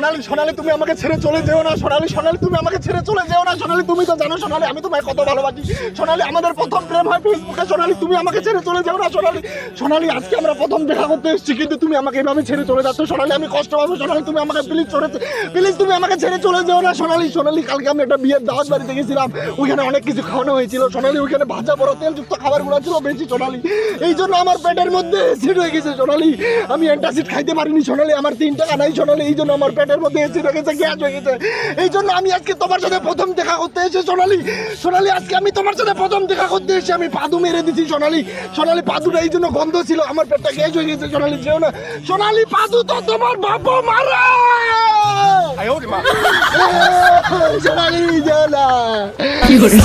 সোনালি সোনালি তুমি আমাকে ছেড়ে চলে যেও না সোনালি সোনালি তুমি আমাকে ছেড়ে চলে যেও না সোনালি তুমি তো জানো সোনালি আমি তোমায় কত ভালোবাসি সোনালি আমাদের প্রথম প্রেম হয় ফেসবুকে সোনালি তুমি আমাকে ছেড়ে চলে যেও না সোনালি সোনালি আজকে আমরা প্রথম দেখা করতে এসেছি কিন্তু তুমি আমাকে এভাবে ছেড়ে চলে যাচ্ছ সোনালি আমি কষ্ট পাবো সোনালি তুমি আমাকে প্লিজ তুমি আমাকে ছেড়ে চলে যেও না সোনালি সোনালি কালকে আমি একটা বিয়ের দাওয়াত বাড়িতে গেছিলাম ওইখানে অনেক কিছু খাওয়ানো হয়েছিল সোনালি ওইখানে ভাজা বড় তেলযুক্ত খাবারগুলো ছিল বেশি সোনালি এই জন্য আমার পেটের মধ্যে অ্যাসিড হয়ে গেছে সোনালি আমি অ্যান্টাসিড খাইতে পারিনি সোনালি আমার 3 টাকা নাই সোনালি এই জন্য আমার পেটের মধ্যে অ্যাসিড হয়ে গেছে গ্যাস হয়ে গেছে এই জন্য আমি আজকে তোমার সাথে প্রথম দেখা করতে এসে সোনালি সোনালি আজকে আমি তোমার সাথে প্রথম দেখা করতে এসে আমি পাদু মেরে দিছি সোনালি সোনালি পাদুটা এই জন্য গন্ধ ছিল আমার পেটটা গ্যাস হয়ে গেছে সোনালি যেও না সোনালি পাদু তো তোমার বাবা মারা সোনালি যেও না কি করে